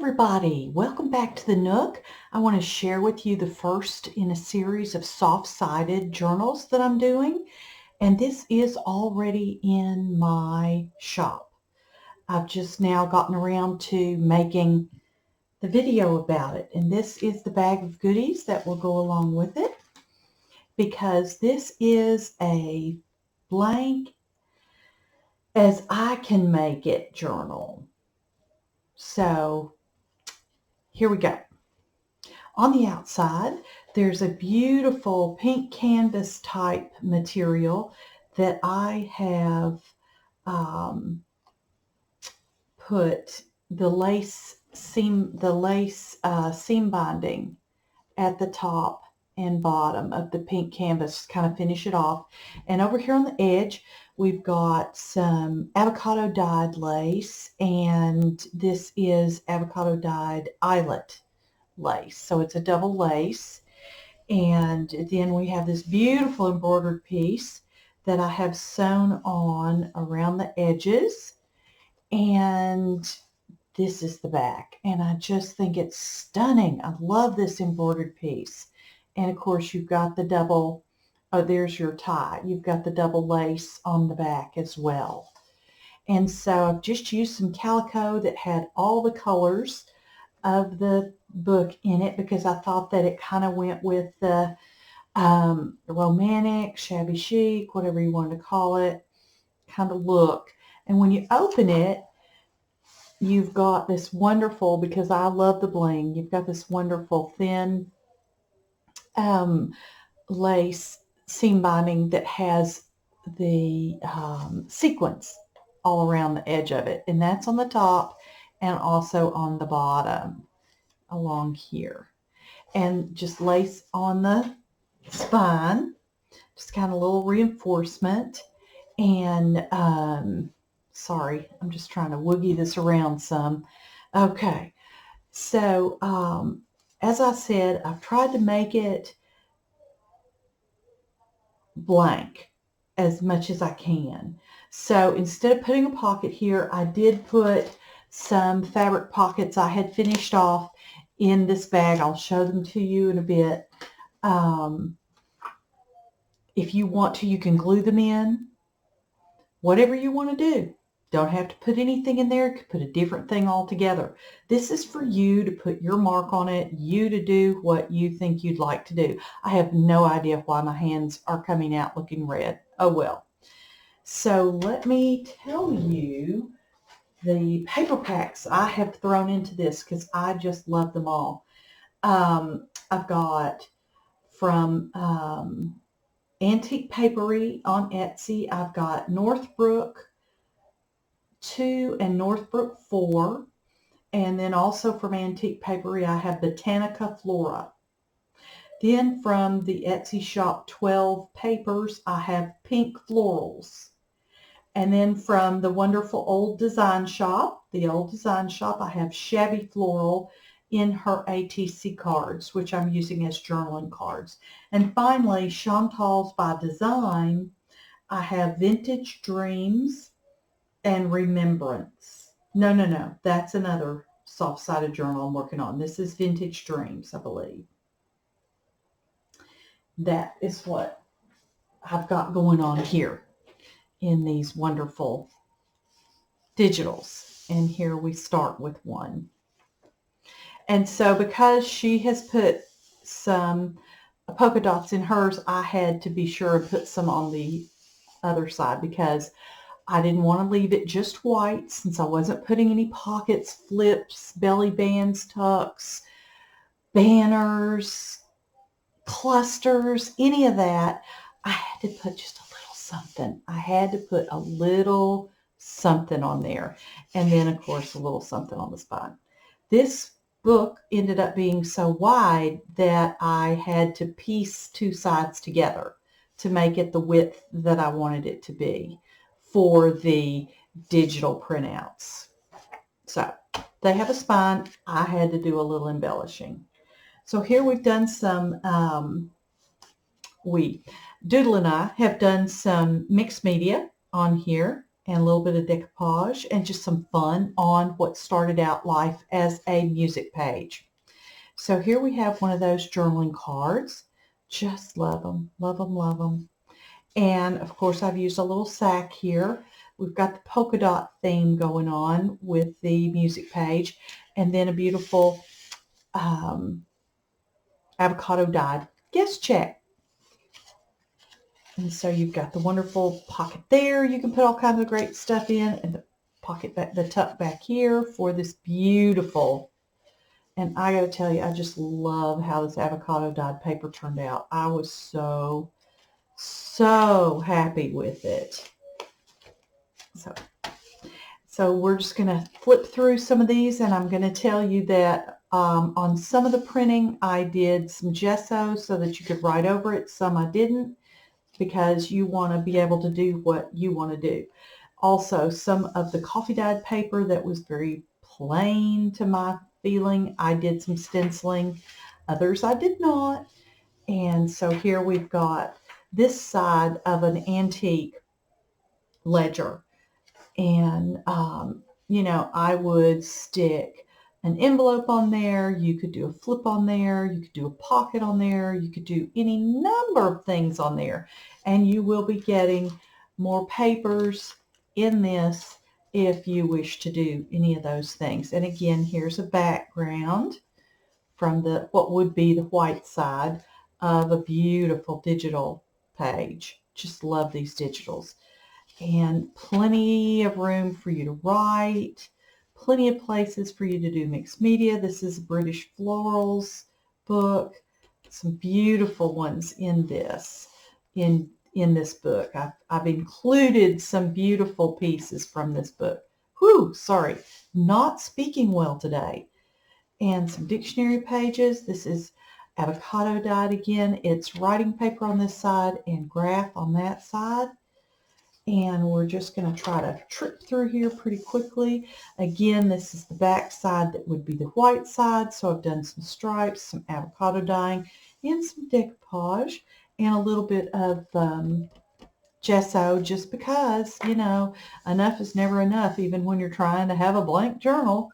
everybody, welcome back to the Nook. I want to share with you the first in a series of soft-sided journals that I'm doing, and this is already in my shop. I've just now gotten around to making the video about it, and this is the bag of goodies that will go along with it, because this is a blank as I can make it journal. So here we go. On the outside, there's a beautiful pink canvas type material that I have put the lace seam binding at the top and bottom of the pink canvas, kind of finish it off. And over here on the edge, we've got some avocado dyed lace, and this is avocado dyed eyelet lace. So it's a double lace. And then we have this beautiful embroidered piece that I have sewn on around the edges. And this is the back. And I just think it's stunning. I love this embroidered piece. And of course you've got the double, oh, there's your tie. You've got the double lace on the back as well. And so I've just used some calico that had all the colors of the book in it, because I thought that it kind of went with the romantic, shabby chic, whatever you want to call it, kind of look. And when you open it, you've got this wonderful, because I love the bling, you've got this wonderful thin lace seam binding that has the sequins all around the edge of it, and that's on the top and also on the bottom along here, and just lace on the spine, just kind of a little reinforcement. And sorry, I'm just trying to woogie this around some. Okay, so as I said, I've tried to make it blank as much as I can. So instead of putting a pocket here, I did put some fabric pockets I had finished off in this bag. I'll show them to you in a bit. If you want to, you can glue them in. Whatever you want to do. Don't have to put anything in there. You could put a different thing altogether. This is for you to put your mark on it, you to do what you think you'd like to do. I have no idea why my hands are coming out looking red. Oh well. So let me tell you the paper packs I have thrown into this, because I just love them all. I've got from Antique Papery on Etsy, I've got Northbrook 2 and Northbrook 4, and then also from Antique Papery I have Botanica Flora. Then from the Etsy shop 12 Papers I have Pink Florals. And then from the wonderful Old Design Shop, I have Shabby Floral in her ATC cards, which I'm using as journaling cards. And finally, Chantal's by Design, I have Vintage Dreams and Remembrance. No, that's another soft-sided journal I'm working on. This is Vintage Dreams, I believe. That is what I've got going on here in these wonderful digitals. And here we start with one. And so because she has put some polka dots in hers, I had to be sure and put some on the other side, because I didn't want to leave it just white, since I wasn't putting any pockets, flips, belly bands, tucks, banners, clusters, any of that. I had to put just a little something. I had to put a little something on there. And then, of course, a little something on the spine. This book ended up being so wide that I had to piece two sides together to make it the width that I wanted it to be for the digital printouts. So they have a spine. I had to do a little embellishing. So here we've done some, Doodle and I have done some mixed media on here. and a little bit of decoupage and just some fun on what started out life as a music page. So here we have one of those journaling cards. Just love them, love them, love them. And of course I've used a little sack here. We've got the polka dot theme going on with the music page, and then a beautiful avocado dyed guest check. And so you've got the wonderful pocket there. You can put all kinds of great stuff in, and the pocket back, the tuck back here for this beautiful. And I got to tell you, I just love how this avocado dyed paper turned out. I was so happy with it. So we're just going to flip through some of these, and I'm going to tell you that on some of the printing I did some gesso so that you could write over it. Some I didn't, because you want to be able to do what you want to do. Also, some of the coffee dyed paper that was very plain to my feeling, I did some stenciling. Others I did not. And so here we've got this side of an antique ledger. And, you know, I would stick an envelope on there. You could do a flip on there. You could do a pocket on there. You could do any number of things on there. And you will be getting more papers in this if you wish to do any of those things. And again, here's a background from the what would be the white side of a beautiful digital page. Just love these digitals. And plenty of room for you to write, plenty of places for you to do mixed media. This is a British Florals book. Some beautiful ones in this, in this book. I've included some beautiful pieces from this book. Whew, sorry, not speaking well today. And some dictionary pages. This is avocado dyed again. It's writing paper on this side and graph on that side. And we're just going to try to trip through here pretty quickly. Again, this is the back side that would be the white side. So I've done some stripes, some avocado dyeing, and some decoupage, and a little bit of gesso, just because, you know, enough is never enough, even when you're trying to have a blank journal.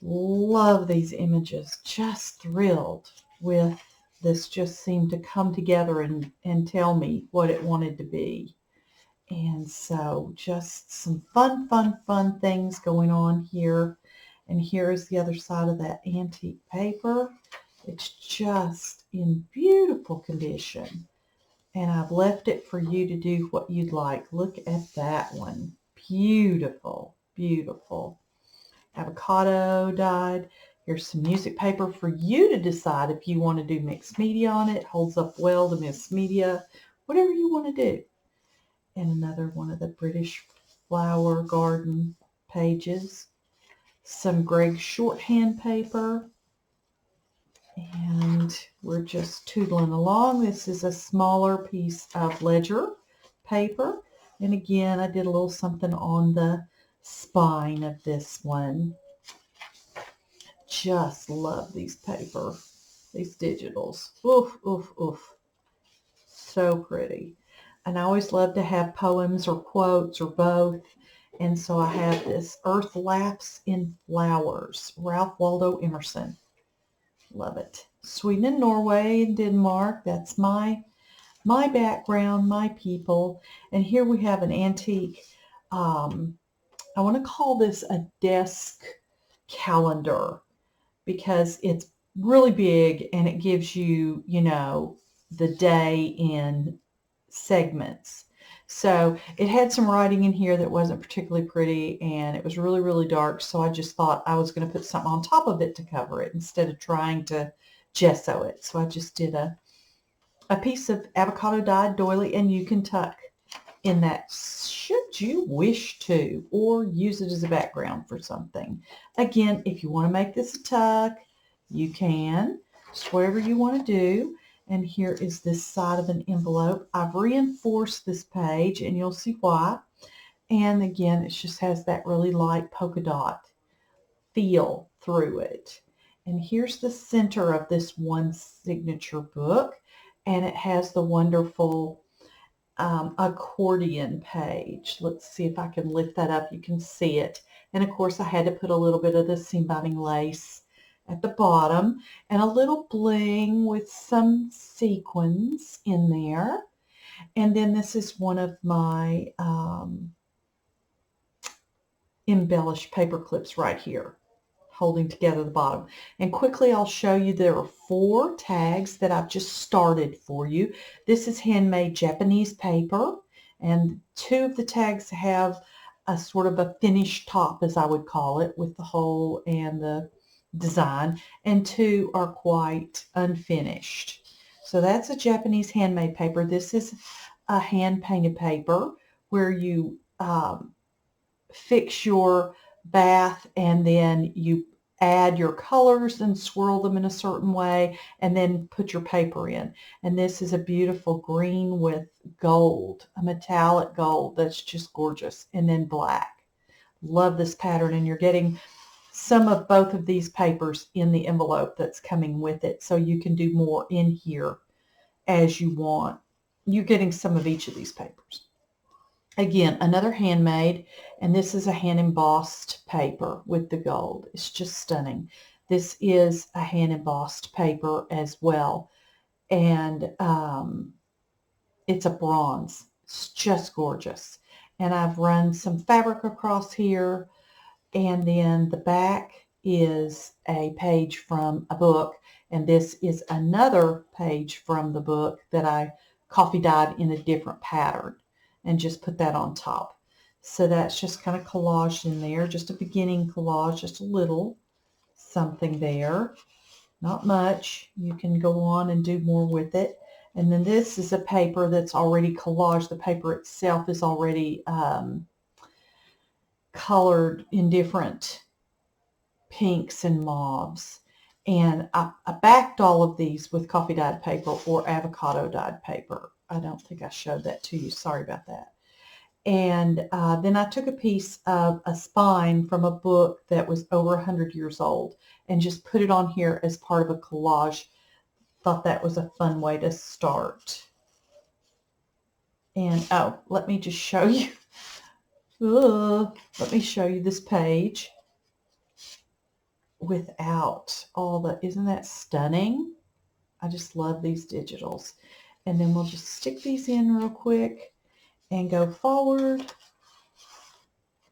Love these images. Just thrilled with this. Just seemed to come together and tell me what it wanted to be. And so just some fun things going on here. And here is the other side of that antique paper. It's just in beautiful condition. And I've left it for you to do what you'd like. Look at that one. Beautiful, beautiful. Avocado dyed. Here's some music paper for you to decide if you want to do mixed media on it. Holds up well to mixed media. Whatever you want to do. And another one of the British Flower Garden pages. Some Greg's shorthand paper. And we're just tootling along. This is a smaller piece of ledger paper. And again, I did a little something on the spine of this one. Just love these paper, these digitals. Oof, oof, oof. So pretty. And I always love to have poems or quotes or both. And so I have this Earth Laughs in Flowers, Ralph Waldo Emerson. Love it. Sweden and Norway and Denmark. That's my background, my people. And here we have an antique, I want to call this a desk calendar, because it's really big and it gives you, you know, the day in segments. So it had some writing in here that wasn't particularly pretty, and it was really dark. So I just thought I was going to put something on top of it to cover it instead of trying to gesso it. So I just did a piece of avocado dyed doily, and you can tuck in that should you wish to, or use it as a background for something. Again, if you want to make this a tuck, you can, just whatever you want to do. And here is this side of an envelope. I've reinforced this page, and you'll see why. And again, it just has that really light polka dot feel through it. And here's the center of this one signature book, and it has the wonderful accordion page. Let's see if I can lift that up. You can see it. And of course I had to put a little bit of the seam binding lace at the bottom and a little bling with some sequins in there. And then this is one of my embellished paper clips right here, holding together the bottom. And quickly I'll show you there are 4 tags that I've just started for you. This is handmade Japanese paper, and 2 of the tags have a sort of a finished top, as I would call it, with the hole and the design, and 2 are quite unfinished. So that's a Japanese handmade paper. This is a hand painted paper where you fix your bath and then you add your colors and swirl them in a certain way and then put your paper in. And this is a beautiful green with gold, a metallic gold that's just gorgeous, and then black. Love this pattern, and you're getting some of both of these papers in the envelope that's coming with it, so you can do more in here as you want. You're getting some of each of these papers. Again, another handmade, and this is a hand embossed paper with the gold. It's just stunning. This is a hand embossed paper as well, and it's a bronze. It's just gorgeous. And I've run some fabric across here, and then the back is a page from a book, and this is another page from the book that I coffee dyed in a different pattern and just put that on top. So that's just kind of collaged in there, just a beginning collage, just a little something there, not much. You can go on and do more with it. And then this is a paper that's already collaged. The paper itself is already colored in different pinks and mauves. And I backed all of these with coffee dyed paper or avocado dyed paper. I don't think I showed that to you. Sorry about that. And then I took a piece of a spine from a book that was over 100 years old and just put it on here as part of a collage. Thought that was a fun way to start. And oh, let me just show you. Let me show you this page without all the, isn't that stunning? I just love these digitals. And then we'll just stick these in real quick and go forward.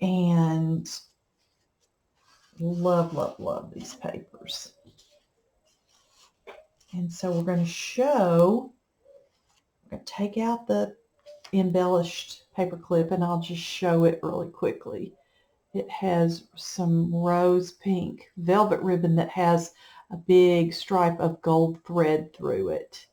And love, love, love these papers. And so we're going to show, I'm going to take out the embellished paper clip and I'll just show it really quickly. It has some rose pink velvet ribbon that has a big stripe of gold thread through it.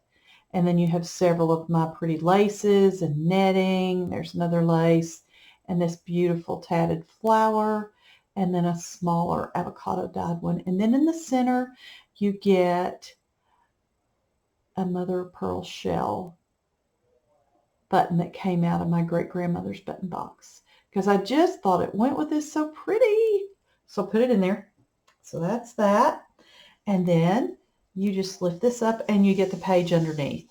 And then you have several of my pretty laces and netting. There's another lace and this beautiful tatted flower, and then a smaller avocado dyed one. And then in the center, you get a mother of pearl shell button that came out of my great-grandmother's button box, because I just thought it went with this so pretty. So put it in there. So that's that. And then you just lift this up and you get the page underneath.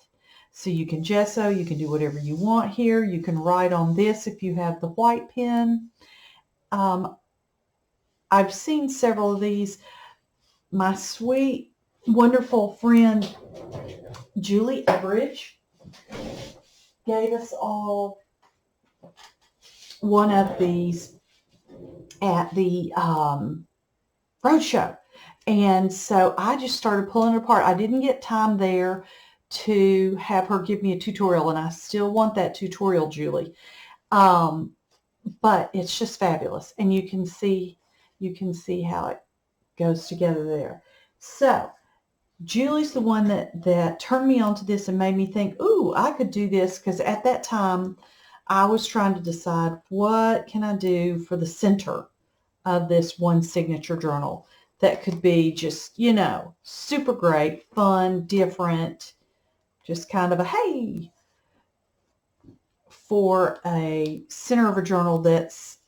So you can gesso, you can do whatever you want here. You can write on this if you have the white pen. I've seen several of these. My sweet, wonderful friend, Julie Everidge, gave us all one of these at the roadshow. And so I just started pulling it apart. I didn't get time there to have her give me a tutorial, and I still want that tutorial, Julie. But it's just fabulous, and you can see how it goes together there. So Julie's the one that turned me on to this and made me think, ooh, I could do this, because at that time I was trying to decide what can I do for the center of this one signature journal that could be just, you know, super great, fun, different, just kind of a, hey, for a center of a journal that's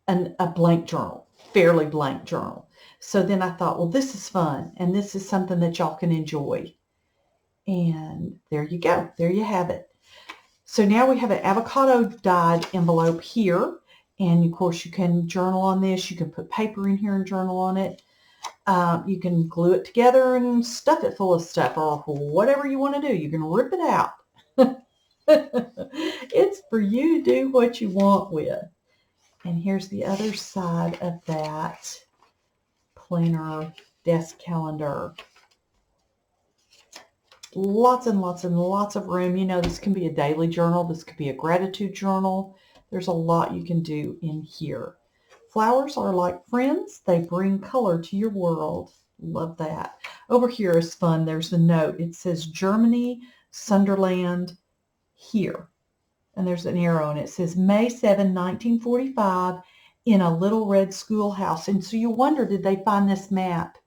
a blank journal, fairly blank journal. So then I thought, well, this is fun, and this is something that y'all can enjoy. And there you go. There you have it. So now we have an avocado dyed envelope here. And of course you can journal on this. You can put paper in here and journal on it. You can glue it together and stuff it full of stuff or whatever you want to do. You can rip it out. It's for you to do what you want with. And here's the other side of that planner desk calendar. Lots and lots and lots of room. You know, this can be a daily journal. This could be a gratitude journal. There's a lot you can do in here. Flowers are like friends. They bring color to your world. Love that. Over here is fun. There's a note. It says Germany, Sunderland, here. And there's an arrow and it says May 7, 1945 in a little red schoolhouse. And so you wonder, did they find this map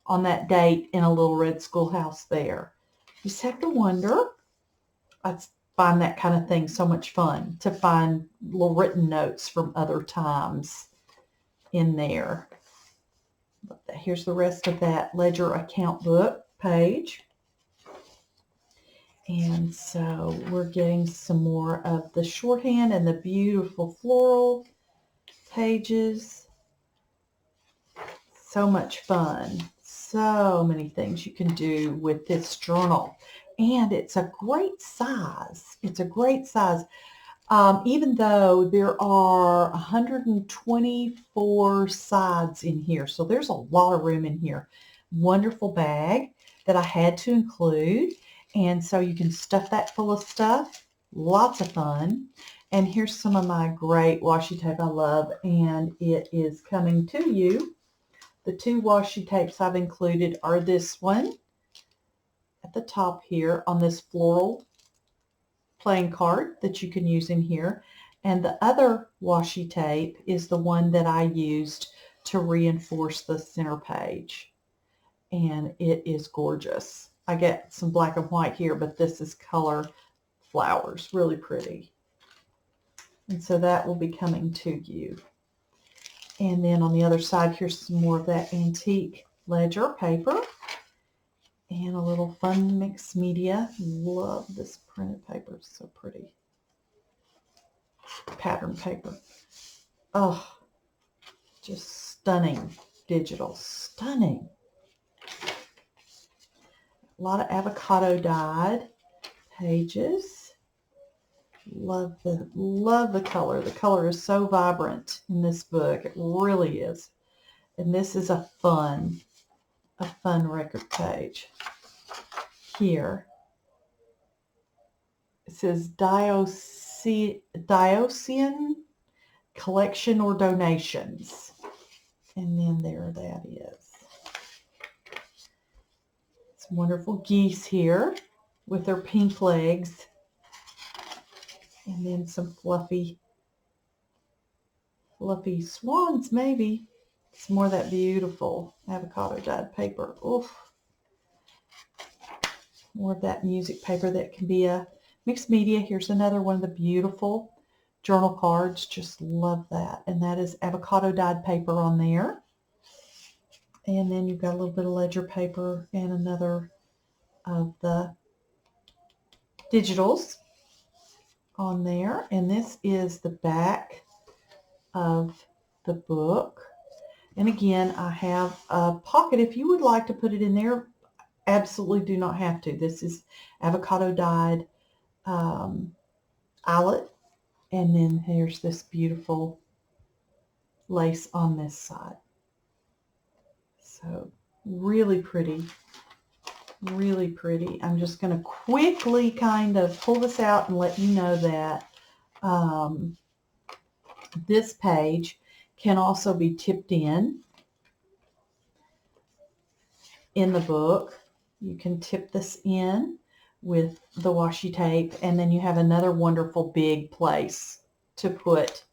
on that date in a little red schoolhouse there? You just have to wonder. I find that kind of thing so much fun, to find little written notes from other times in there. Here's the rest of that ledger account book page. And so we're getting some more of the shorthand and the beautiful floral pages. So much fun. So many things you can do with this journal. And it's a great size. It's a great size. Even though there are 124 sides in here. So there's a lot of room in here. Wonderful bag that I had to include. And so you can stuff that full of stuff. Lots of fun. And here's some of my great washi tape I love. And it is coming to you. The two washi tapes I've included are this one at the top here on this floral playing card that you can use in here. And the other washi tape is the one that I used to reinforce the center page. And it is gorgeous. I get some black and white here, but this is color flowers. Really pretty. And so that will be coming to you. And then on the other side, here's some more of that antique ledger paper. And a little fun mixed media. Love this printed paper. It's so pretty. Pattern paper. Oh, just stunning digital. Stunning. A lot of avocado dyed pages. Love the color. The color is so vibrant in this book. It really is. And this is a fun record page. Here it says Diocesan collection or donations. And then there that is. Some wonderful geese here with their pink legs. And then some fluffy swans maybe. Some more of that beautiful avocado dyed paper. Oof. More of that music paper that can be a mixed media. Here's another one of the beautiful journal cards. Just love that. And that is avocado dyed paper on there. And then you've got a little bit of ledger paper and another of the digitals on there. And this is the back of the book. And again, I have a pocket. If you would like to put it in there, absolutely do not have to. This is avocado dyed eyelet. And then here's this beautiful lace on this side. So really pretty. Really pretty. I'm just going to quickly kind of pull this out and let you know that this page can also be tipped in the book. You can tip this in with the washi tape, and then you have another wonderful big place to put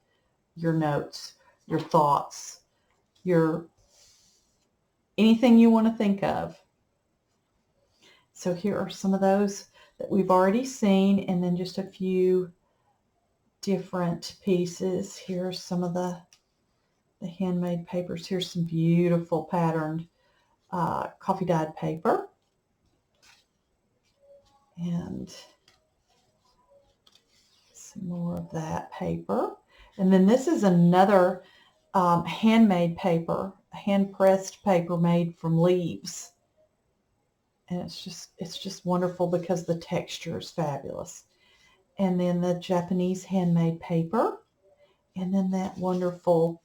your notes, your thoughts, your anything you want to think of. So here are some of those that we've already seen, and then just a few different pieces. Here's some of the handmade papers. Here's some beautiful patterned coffee dyed paper. And some more of that paper. And then this is another handmade paper, hand-pressed paper made from leaves. And it's just wonderful because the texture is fabulous. And then the Japanese handmade paper. And then that wonderful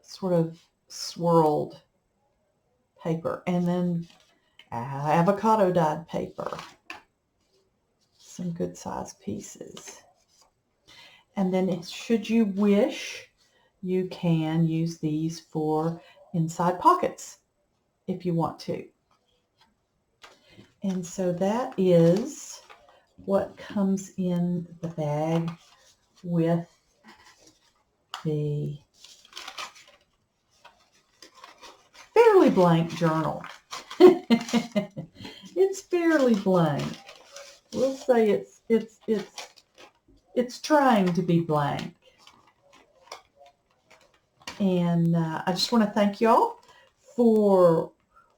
sort of swirled paper. And then avocado dyed paper. Some good sized pieces. And then should you wish, you can use these for inside pockets if you want to. And so that is what comes in the bag with the fairly blank journal. It's fairly blank. We'll say it's trying to be blank. And I just want to thank y'all for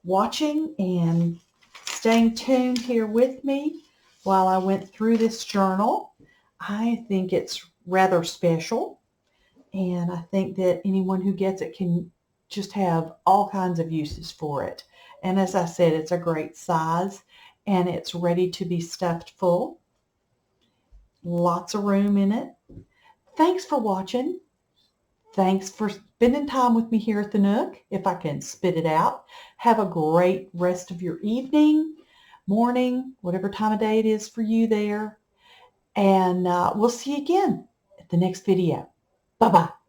watching and staying tuned here with me while I went through this journal. I think it's rather special, and I think that anyone who gets it can just have all kinds of uses for it. And as I said, it's a great size, and it's ready to be stuffed full. Lots of room in it. Thanks for watching. Thanks for spending time with me here at the Nook, if I can spit it out. Have a great rest of your evening, morning, whatever time of day it is for you there. And we'll see you again at the next video. Bye-bye.